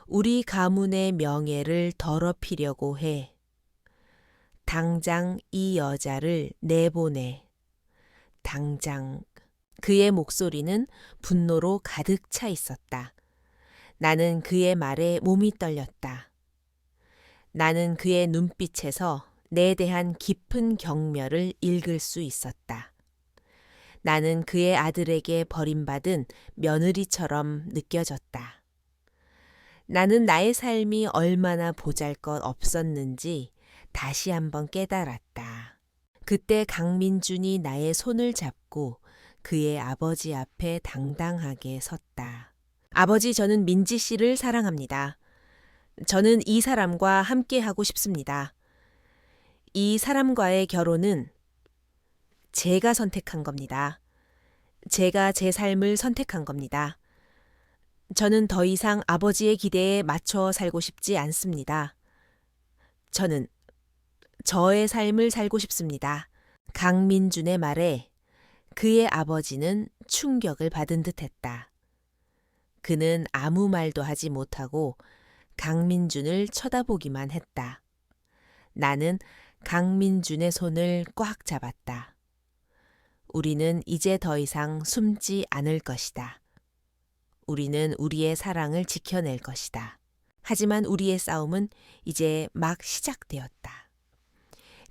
우리 가문의 명예를 더럽히려고 해. 당장 이 여자를 내보내. 당장. 그의 목소리는 분노로 가득 차 있었다. 나는 그의 말에 몸이 떨렸다. 나는 그의 눈빛에서 내 대한 깊은 경멸을 읽을 수 있었다. 나는 그의 아들에게 버림받은 며느리처럼 느껴졌다. 나는 나의 삶이 얼마나 보잘것 없었는지 다시 한번 깨달았다. 그때 강민준이 나의 손을 잡고 그의 아버지 앞에 당당하게 섰다. 아버지, 저는 민지 씨를 사랑합니다. 저는 이 사람과 함께 하고 싶습니다. 이 사람과의 결혼은 제가 선택한 겁니다. 제가 제 삶을 선택한 겁니다. 저는 더 이상 아버지의 기대에 맞춰 살고 싶지 않습니다. 저는 저의 삶을 살고 싶습니다. 강민준의 말에 그의 아버지는 충격을 받은 듯했다. 그는 아무 말도 하지 못하고 강민준을 쳐다보기만 했다. 나는 강민준의 손을 꽉 잡았다. 우리는 이제 더 이상 숨지 않을 것이다. 우리는 우리의 사랑을 지켜낼 것이다. 하지만 우리의 싸움은 이제 막 시작되었다.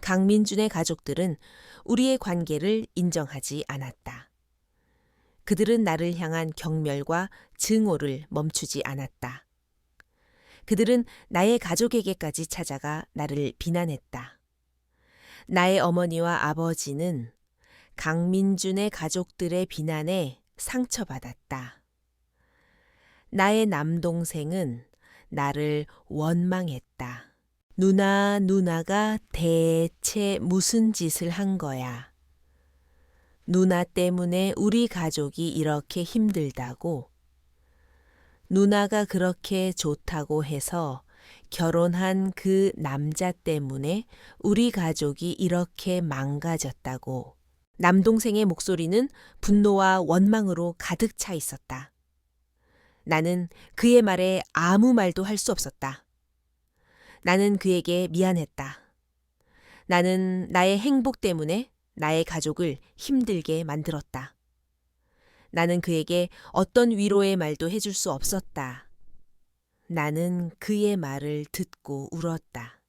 강민준의 가족들은 우리의 관계를 인정하지 않았다. 그들은 나를 향한 경멸과 증오를 멈추지 않았다. 그들은 나의 가족에게까지 찾아가 나를 비난했다. 나의 어머니와 아버지는 강민준의 가족들의 비난에 상처받았다. 나의 남동생은 나를 원망했다. 누나가 대체 무슨 짓을 한 거야? 누나 때문에 우리 가족이 이렇게 힘들다고? 누나가 그렇게 좋다고 해서 결혼한 그 남자 때문에 우리 가족이 이렇게 망가졌다고? 남동생의 목소리는 분노와 원망으로 가득 차 있었다. 나는 그의 말에 아무 말도 할 수 없었다. 나는 그에게 미안했다. 나는 나의 행복 때문에 나의 가족을 힘들게 만들었다. 나는 그에게 어떤 위로의 말도 해줄 수 없었다. 나는 그의 말을 듣고 울었다.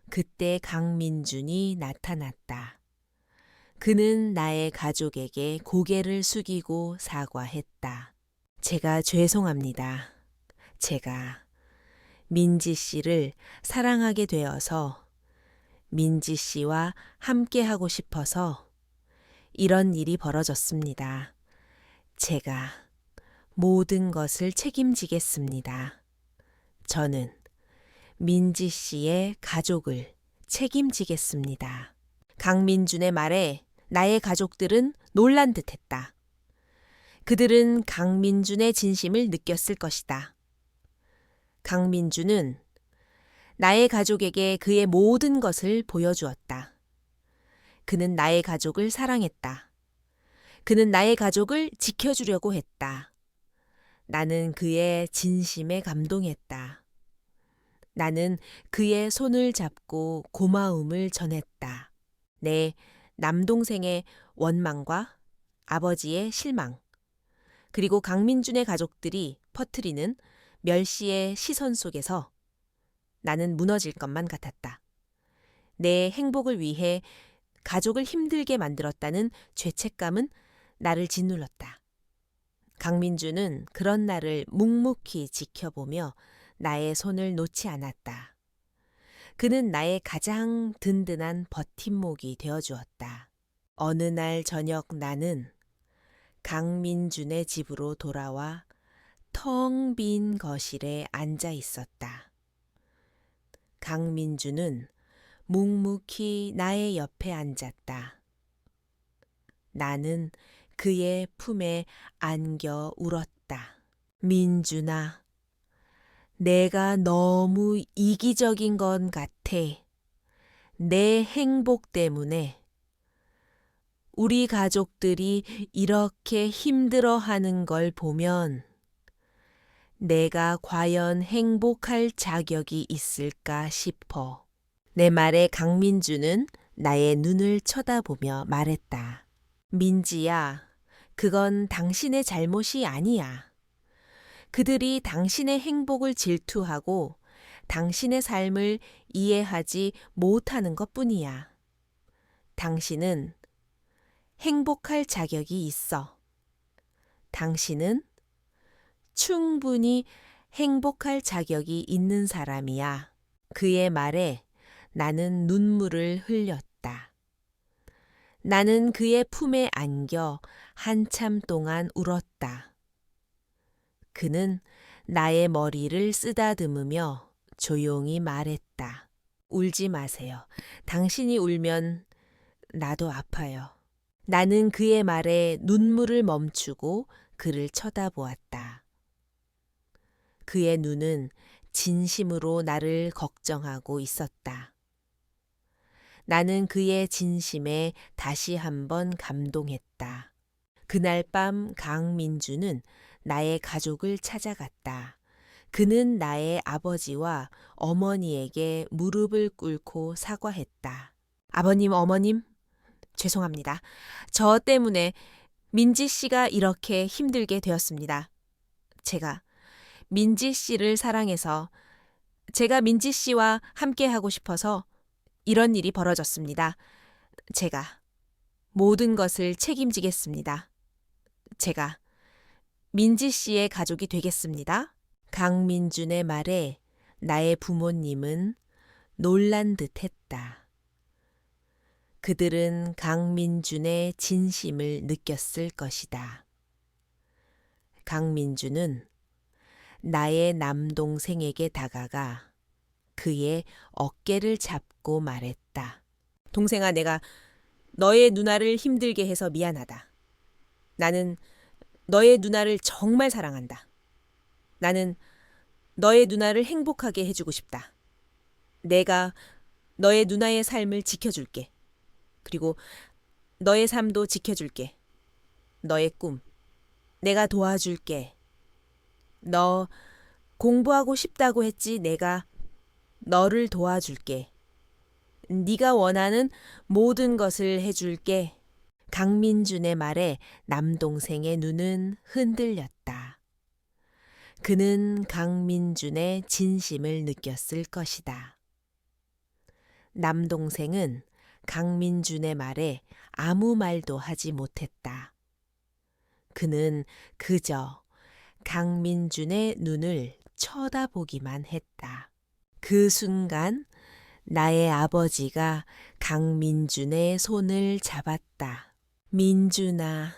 그때 강민준이 나타났다. 그는 나의 가족에게 고개를 숙이고 사과했다. 제가 죄송합니다. 제가 민지 씨를 사랑하게 되어서 민지 씨와 함께 하고 싶어서 이런 일이 벌어졌습니다. 제가 모든 것을 책임지겠습니다. 저는 민지 씨의 가족을 책임지겠습니다. 강민준의 말에 나의 가족들은 놀란 듯했다. 그들은 강민준의 진심을 느꼈을 것이다. 강민준은 나의 가족에게 그의 모든 것을 보여주었다. 그는 나의 가족을 사랑했다. 그는 나의 가족을 지켜주려고 했다. 나는 그의 진심에 감동했다. 나는 그의 손을 잡고 고마움을 전했다. 내 남동생의 원망과 아버지의 실망, 그리고 강민준의 가족들이 퍼뜨리는 멸시의 시선 속에서 나는 무너질 것만 같았다. 내 행복을 위해 가족을 힘들게 만들었다는 죄책감은 나를 짓눌렀다. 강민주는 그런 나를 묵묵히 지켜보며 나의 손을 놓지 않았다. 그는 나의 가장 든든한 버팀목이 되어주었다. 어느 날 저녁 나는 강민준의 집으로 돌아와 텅 빈 거실에 앉아 있었다. 강민준은 묵묵히 나의 옆에 앉았다. 나는 그의 품에 안겨 울었다. 민준아, 내가 너무 이기적인 건 같아. 내 행복 때문에 우리 가족들이 이렇게 힘들어하는 걸 보면 내가 과연 행복할 자격이 있을까 싶어. 내 말에 강민주는 나의 눈을 쳐다보며 말했다. 민지야, 그건 당신의 잘못이 아니야. 그들이 당신의 행복을 질투하고 당신의 삶을 이해하지 못하는 것뿐이야. 당신은 행복할 자격이 있어. 당신은 충분히 행복할 자격이 있는 사람이야. 그의 말에 나는 눈물을 흘렸다. 나는 그의 품에 안겨 한참 동안 울었다. 그는 나의 머리를 쓰다듬으며 조용히 말했다. 울지 마세요. 당신이 울면 나도 아파요. 나는 그의 말에 눈물을 멈추고 그를 쳐다보았다. 그의 눈은 진심으로 나를 걱정하고 있었다. 나는 그의 진심에 다시 한번 감동했다. 그날 밤 강민주는 나의 가족을 찾아갔다. 그는 나의 아버지와 어머니에게 무릎을 꿇고 사과했다. 아버님, 어머님, 죄송합니다. 저 때문에 민지 씨가 이렇게 힘들게 되었습니다. 제가 민지 씨를 사랑해서 제가 민지 씨와 함께 하고 싶어서 이런 일이 벌어졌습니다. 제가 모든 것을 책임지겠습니다. 제가 민지 씨의 가족이 되겠습니다. 강민준의 말에 나의 부모님은 놀란 듯 했다. 그들은 강민준의 진심을 느꼈을 것이다. 강민준은 나의 남동생에게 다가가 그의 어깨를 잡고 말했다. 동생아, 내가 너의 누나를 힘들게 해서 미안하다. 나는 너의 누나를 정말 사랑한다. 나는 너의 누나를 행복하게 해주고 싶다. 내가 너의 누나의 삶을 지켜줄게. 그리고 너의 삶도 지켜줄게. 너의 꿈, 내가 도와줄게. 너 공부하고 싶다고 했지. 내가 너를 도와줄게. 네가 원하는 모든 것을 해줄게. 강민준의 말에 남동생의 눈은 흔들렸다. 그는 강민준의 진심을 느꼈을 것이다. 남동생은 강민준의 말에 아무 말도 하지 못했다. 그는 그저 강민준의 눈을 쳐다보기만 했다. 그 순간 나의 아버지가 강민준의 손을 잡았다. 민준아,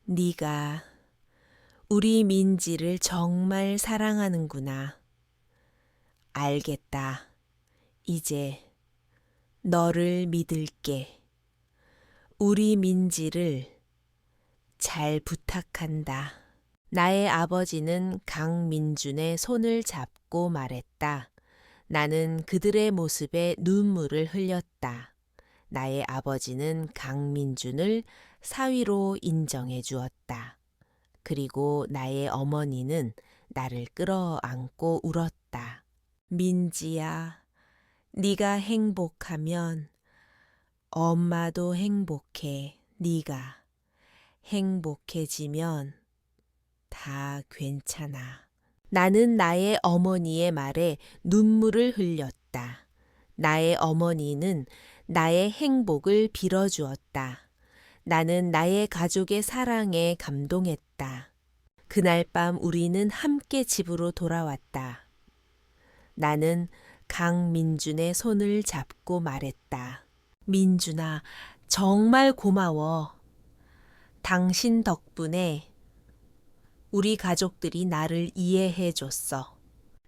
네가 우리 민지를 정말 사랑하는구나. 알겠다. 이제 너를 믿을게. 우리 민지를 잘 부탁한다. 나의 아버지는 강민준의 손을 잡고 말했다. 나는 그들의 모습에 눈물을 흘렸다. 나의 아버지는 강민준을 사위로 인정해 주었다. 그리고 나의 어머니는 나를 끌어안고 울었다. 민지야, 네가 행복하면 엄마도 행복해. 네가 행복해지면 다 괜찮아. 나는 나의 어머니의 말에 눈물을 흘렸다. 나의 어머니는 나의 행복을 빌어주었다. 나는 나의 가족의 사랑에 감동했다. 그날 밤 우리는 함께 집으로 돌아왔다. 나는 강민준의 손을 잡고 말했다. 민준아, 정말 고마워. 당신 덕분에 우리 가족들이 나를 이해해 줬어.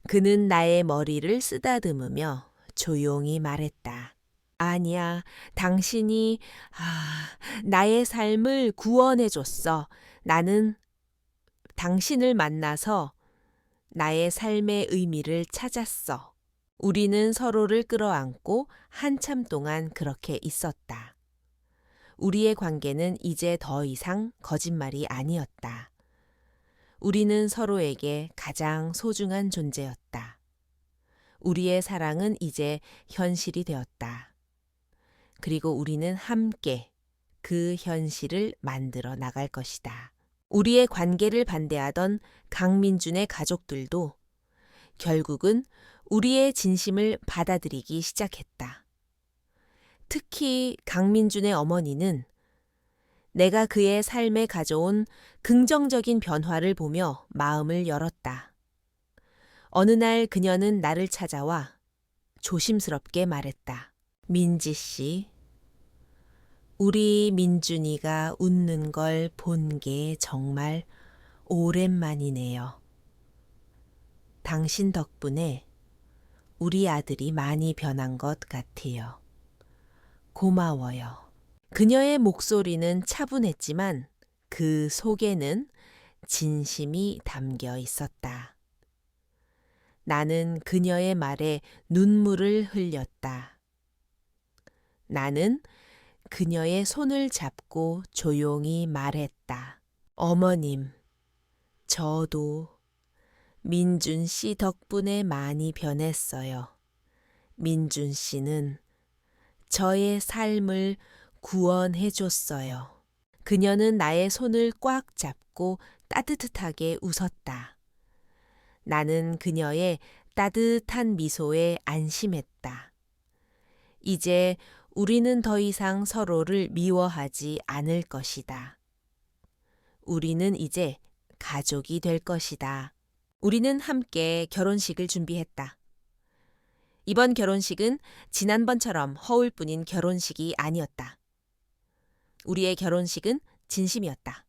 그는 나의 머리를 쓰다듬으며 조용히 말했다. 아니야, 당신이 나의 삶을 구원해 줬어. 나는 당신을 만나서 나의 삶의 의미를 찾았어. 우리는 서로를 끌어안고 한참 동안 그렇게 있었다. 우리의 관계는 이제 더 이상 거짓말이 아니었다. 우리는 서로에게 가장 소중한 존재였다. 우리의 사랑은 이제 현실이 되었다. 그리고 우리는 함께 그 현실을 만들어 나갈 것이다. 우리의 관계를 반대하던 강민준의 가족들도 결국은 우리의 진심을 받아들이기 시작했다. 특히 강민준의 어머니는 내가 그의 삶에 가져온 긍정적인 변화를 보며 마음을 열었다. 어느 날 그녀는 나를 찾아와 조심스럽게 말했다. 민지 씨, 우리 민준이가 웃는 걸 본 게 정말 오랜만이네요. 당신 덕분에 우리 아들이 많이 변한 것 같아요. 고마워요. 그녀의 목소리는 차분했지만 그 속에는 진심이 담겨 있었다. 나는 그녀의 말에 눈물을 흘렸다. 나는 그녀의 손을 잡고 조용히 말했다. 어머님, 저도 민준 씨 덕분에 많이 변했어요. 민준 씨는 저의 삶을 구원해 줬어요. 그녀는 나의 손을 꽉 잡고 따뜻하게 웃었다. 나는 그녀의 따뜻한 미소에 안심했다. 이제 우리는 더 이상 서로를 미워하지 않을 것이다. 우리는 이제 가족이 될 것이다. 우리는 함께 결혼식을 준비했다. 이번 결혼식은 지난번처럼 허울뿐인 결혼식이 아니었다. 우리의 결혼식은 진심이었다.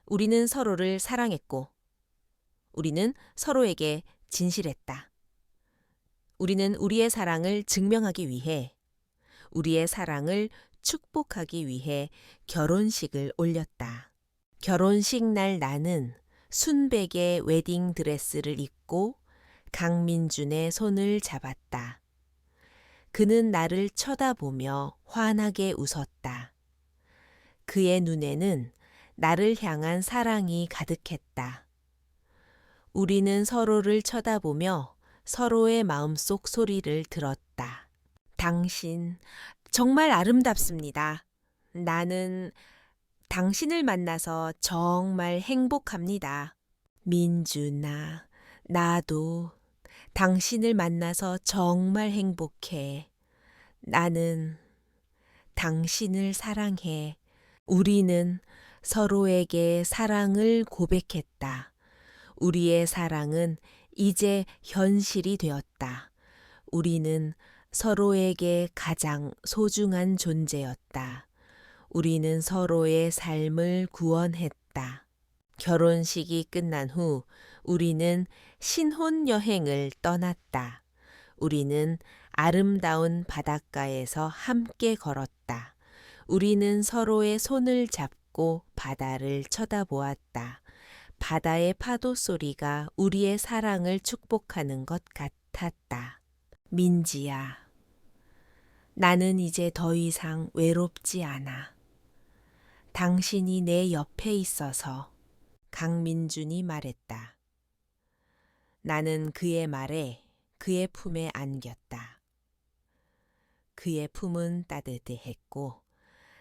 우리는 서로를 사랑했고, 우리는 서로에게 진실했다. 우리는 우리의 사랑을 증명하기 위해, 우리의 사랑을 축복하기 위해 결혼식을 올렸다. 결혼식 날 나는 순백의 웨딩 드레스를 입고 강민준의 손을 잡았다. 그는 나를 쳐다보며 환하게 웃었다. 그의 눈에는 나를 향한 사랑이 가득했다. 우리는 서로를 쳐다보며 서로의 마음속 소리를 들었다. 당신, 정말 아름답습니다. 나는 당신을 만나서 정말 행복합니다. 민준아, 나도 당신을 만나서 정말 행복해. 나는 당신을 사랑해. 우리는 서로에게 사랑을 고백했다. 우리의 사랑은 이제 현실이 되었다. 우리는 서로에게 가장 소중한 존재였다. 우리는 서로의 삶을 구원했다. 결혼식이 끝난 후 우리는 신혼 여행을 떠났다. 우리는 아름다운 바닷가에서 함께 걸었다. 우리는 서로의 손을 잡고 바다를 쳐다보았다. 바다의 파도 소리가 우리의 사랑을 축복하는 것 같았다. 민지야, 나는 이제 더 이상 외롭지 않아. 당신이 내 옆에 있어서 강민준이 말했다. 나는 그의 말에 그의 품에 안겼다. 그의 품은 따뜻했고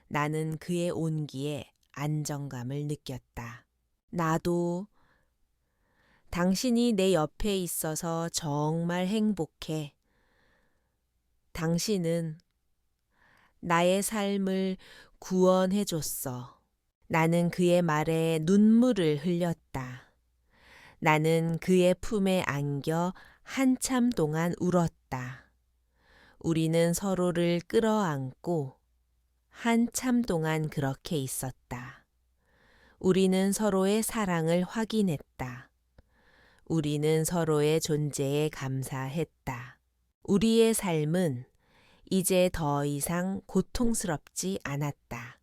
나는 그의 온기에 안정감을 느꼈다. 나도 당신이 내 옆에 있어서 정말 행복해. 당신은 나의 삶을 구원해 줬어. 나는 그의 말에 눈물을 흘렸다. 나는 그의 품에 안겨 한참 동안 울었다. 우리는 서로를 끌어안고 한참 동안 그렇게 있었다. 우리는 서로의 사랑을 확인했다. 우리는 서로의 존재에 감사했다. 우리의 삶은 이제 더 이상 고통스럽지 않았다.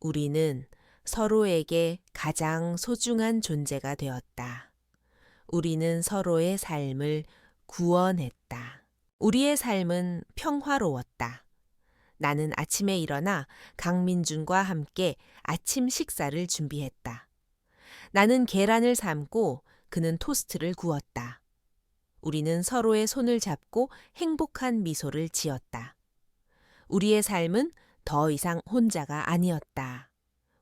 우리는 서로에게 가장 소중한 존재가 되었다. 우리는 서로의 삶을 구원했다. 우리의 삶은 평화로웠다. 나는 아침에 일어나 강민준과 함께 아침 식사를 준비했다. 나는 계란을 삶고 그는 토스트를 구웠다. 우리는 서로의 손을 잡고 행복한 미소를 지었다. 우리의 삶은 더 이상 혼자가 아니었다.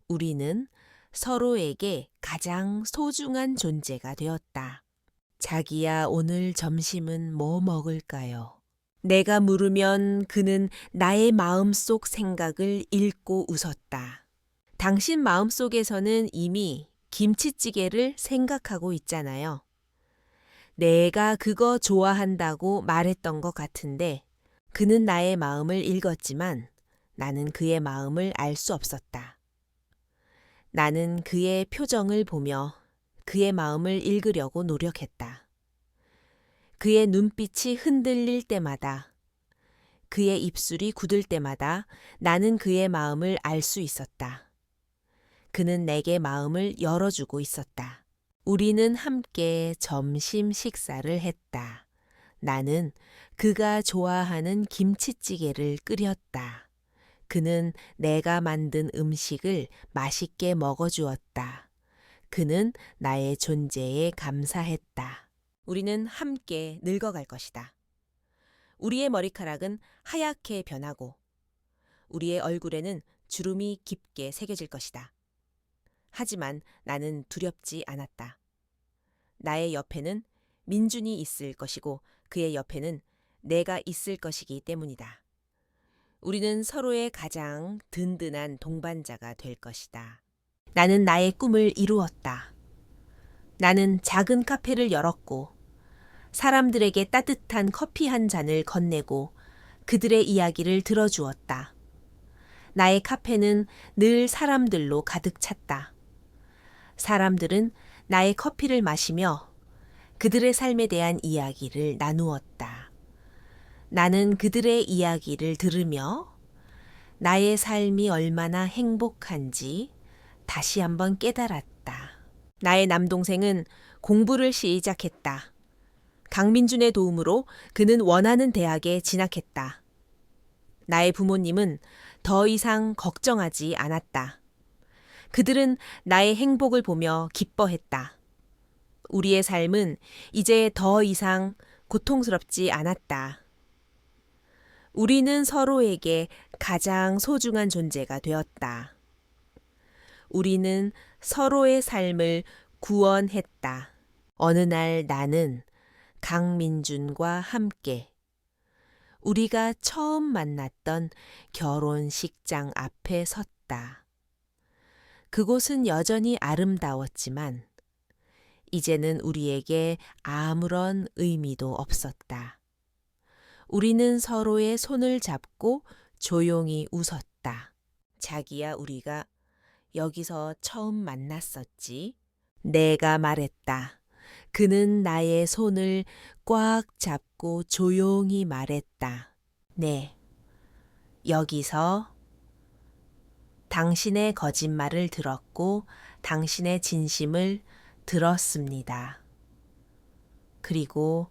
우리는 서로에게 가장 소중한 존재가 되었다. 자기야, 오늘 점심은 뭐 먹을까요? 내가 물으면 그는 나의 마음속 생각을 읽고 웃었다. 당신 마음속에서는 이미 김치찌개를 생각하고 있잖아요. 내가 그거 좋아한다고 말했던 것 같은데 그는 나의 마음을 읽었지만 나는 그의 마음을 알 수 없었다. 나는 그의 표정을 보며 그의 마음을 읽으려고 노력했다. 그의 눈빛이 흔들릴 때마다, 그의 입술이 굳을 때마다 나는 그의 마음을 알 수 있었다. 그는 내게 마음을 열어주고 있었다. 우리는 함께 점심 식사를 했다. 나는 그가 좋아하는 김치찌개를 끓였다. 그는 내가 만든 음식을 맛있게 먹어주었다. 그는 나의 존재에 감사했다. 우리는 함께 늙어갈 것이다. 우리의 머리카락은 하얗게 변하고 우리의 얼굴에는 주름이 깊게 새겨질 것이다. 하지만 나는 두렵지 않았다. 나의 옆에는 민준이 있을 것이고 그의 옆에는 내가 있을 것이기 때문이다. 우리는 서로의 가장 든든한 동반자가 될 것이다. 나는 나의 꿈을 이루었다. 나는 작은 카페를 열었고 사람들에게 따뜻한 커피 한 잔을 건네고 그들의 이야기를 들어주었다. 나의 카페는 늘 사람들로 가득 찼다. 사람들은 나의 커피를 마시며 그들의 삶에 대한 이야기를 나누었다. 나는 그들의 이야기를 들으며 나의 삶이 얼마나 행복한지 다시 한번 깨달았다. 나의 남동생은 공부를 시작했다. 강민준의 도움으로 그는 원하는 대학에 진학했다. 나의 부모님은 더 이상 걱정하지 않았다. 그들은 나의 행복을 보며 기뻐했다. 우리의 삶은 이제 더 이상 고통스럽지 않았다. 우리는 서로에게 가장 소중한 존재가 되었다. 우리는 서로의 삶을 구원했다. 어느 날 나는 강민준과 함께 우리가 처음 만났던 결혼식장 앞에 섰다. 그곳은 여전히 아름다웠지만 이제는 우리에게 아무런 의미도 없었다. 우리는 서로의 손을 잡고 조용히 웃었다. 자기야, 우리가 여기서 처음 만났었지? 내가 말했다. 그는 나의 손을 꽉 잡고 조용히 말했다. 네, 여기서 당신의 거짓말을 들었고 당신의 진심을 들었습니다. 그리고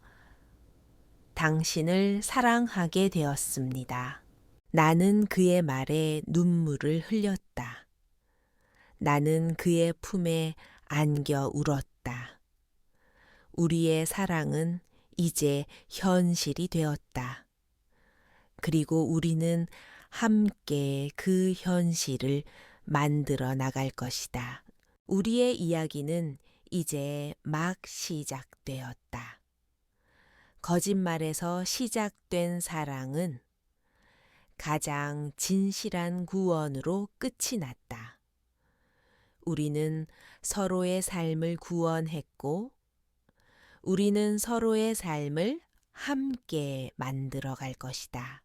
당신을 사랑하게 되었습니다. 나는 그의 말에 눈물을 흘렸다. 나는 그의 품에 안겨 울었다. 우리의 사랑은 이제 현실이 되었다. 그리고 우리는 함께 그 현실을 만들어 나갈 것이다. 우리의 이야기는 이제 막 시작되었다. 거짓말에서 시작된 사랑은 가장 진실한 구원으로 끝이 났다. 우리는 서로의 삶을 구원했고, 우리는 서로의 삶을 함께 만들어 갈 것이다.